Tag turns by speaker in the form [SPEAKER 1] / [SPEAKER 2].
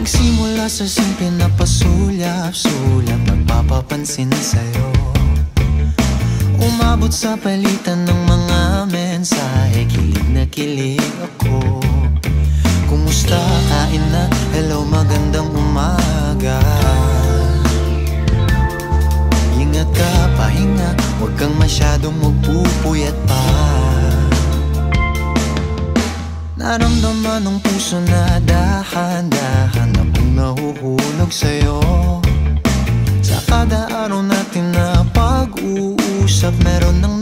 [SPEAKER 1] Nagsimula sa simple na pasulyap-sulyap, nagpapapansin sa'yo. Umabot sa palitan ng mga mensahe, kilig na kilig ako. Kumusta, kain na, hello, magandang umaga. Ingat ka, pahinga, huwag kang masyadong magpupuyat pa. Naramdaman ng puso na dahan-dahan na pong nahuhulog sa'yo. Sa kada araw natin na pag-uusap, meron nang